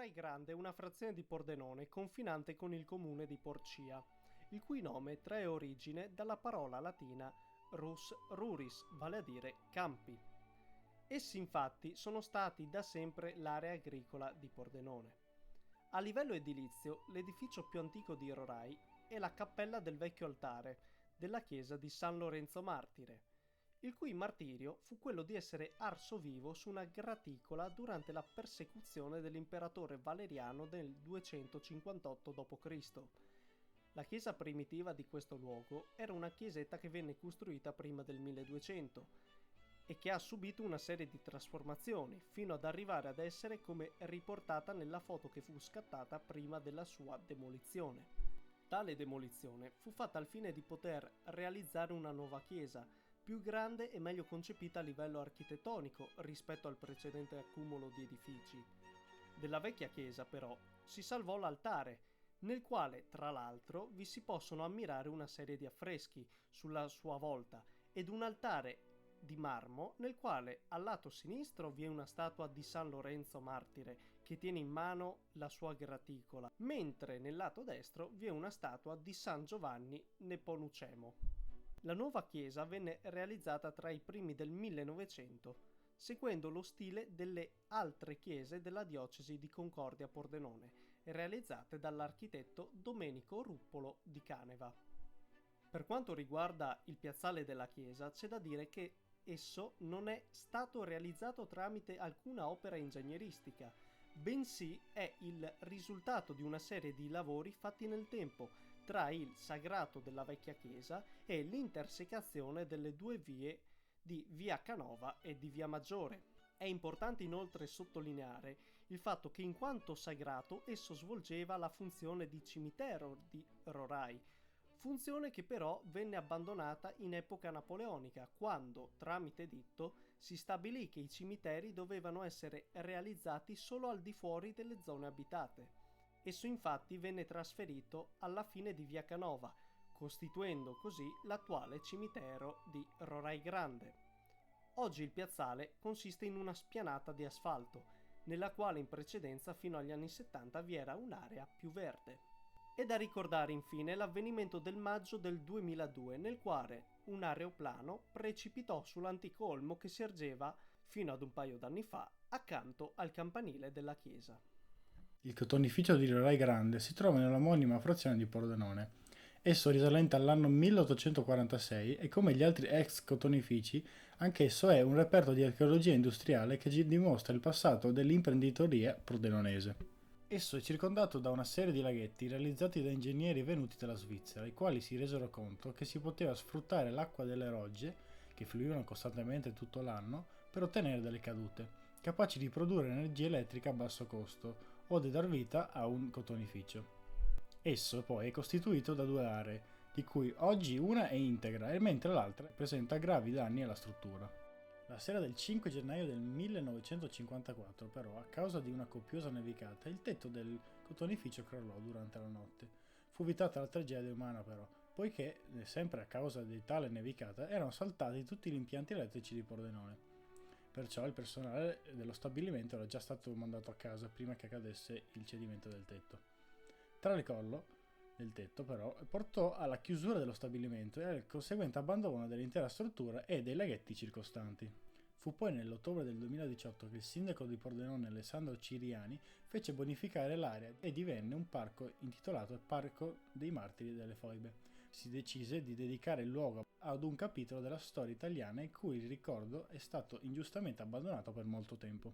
Rorai Grande è una frazione di Pordenone confinante con il comune di Porcia, il cui nome trae origine dalla parola latina rus ruris, vale a dire campi. Essi infatti sono stati da sempre l'area agricola di Pordenone. A livello edilizio, l'edificio più antico di Rorai è la cappella del vecchio altare della chiesa di San Lorenzo Martire, il cui martirio fu quello di essere arso vivo su una graticola durante la persecuzione dell'imperatore Valeriano nel 258 d.C. La chiesa primitiva di questo luogo era una chiesetta che venne costruita prima del 1200 e che ha subito una serie di trasformazioni fino ad arrivare ad essere come riportata nella foto che fu scattata prima della sua demolizione. Tale demolizione fu fatta al fine di poter realizzare una nuova chiesa, più grande e meglio concepita a livello architettonico rispetto al precedente accumulo di edifici. Della vecchia chiesa, però, si salvò l'altare, nel quale, tra l'altro, vi si possono ammirare una serie di affreschi sulla sua volta ed un altare di marmo nel quale al lato sinistro vi è una statua di San Lorenzo Martire che tiene in mano la sua graticola, mentre nel lato destro vi è una statua di San Giovanni Nepomucemo. La nuova chiesa venne realizzata tra i primi del 1900, seguendo lo stile delle altre chiese della diocesi di Concordia Pordenone, realizzate dall'architetto Domenico Ruppolo di Caneva. Per quanto riguarda il piazzale della chiesa, c'è da dire che esso non è stato realizzato tramite alcuna opera ingegneristica, bensì è il risultato di una serie di lavori fatti nel tempo tra il sagrato della vecchia chiesa e l'intersecazione delle due vie di Via Canova e di Via Maggiore. È importante inoltre sottolineare il fatto che in quanto sagrato esso svolgeva la funzione di cimitero di Rorai, funzione che però venne abbandonata in epoca napoleonica, quando, tramite editto, si stabilì che i cimiteri dovevano essere realizzati solo al di fuori delle zone abitate. Esso infatti venne trasferito alla fine di Via Canova, costituendo così l'attuale cimitero di Rorai Grande. Oggi il piazzale consiste in una spianata di asfalto, nella quale in precedenza fino agli anni 70 vi era un'area più verde. È da ricordare infine l'avvenimento del maggio del 2002 nel quale un aeroplano precipitò sull'antico olmo che si ergeva fino ad un paio d'anni fa accanto al campanile della chiesa. Il cotonificio di Rorai Grande si trova nell'omonima frazione di Pordenone. Esso risalente all'anno 1846 e come gli altri ex cotonifici, anch'esso è un reperto di archeologia industriale che ci dimostra il passato dell'imprenditoria pordenonese. Esso è circondato da una serie di laghetti realizzati da ingegneri venuti dalla Svizzera, i quali si resero conto che si poteva sfruttare l'acqua delle rogge, che fluivano costantemente tutto l'anno, per ottenere delle cadute, capaci di produrre energia elettrica a basso costo o di dar vita a un cotonificio. Esso poi è costituito da due aree, di cui oggi una è integra e mentre l'altra presenta gravi danni alla struttura. La sera del 5 gennaio del 1954, però, a causa di una copiosa nevicata, il tetto del cotonificio crollò durante la notte. Fu evitata la tragedia umana, però, poiché, sempre a causa di tale nevicata, erano saltati tutti gli impianti elettrici di Pordenone. Perciò il personale dello stabilimento era già stato mandato a casa prima che cadesse il cedimento del tetto. Tale crollo del tetto, però, portò alla chiusura dello stabilimento e al conseguente abbandono dell'intera struttura e dei laghetti circostanti. Fu poi nell'ottobre del 2018 che il sindaco di Pordenone Alessandro Ciriani fece bonificare l'area e divenne un parco intitolato Parco dei Martiri delle Foibe. Si decise di dedicare il luogo ad un capitolo della storia italiana in cui il ricordo è stato ingiustamente abbandonato per molto tempo.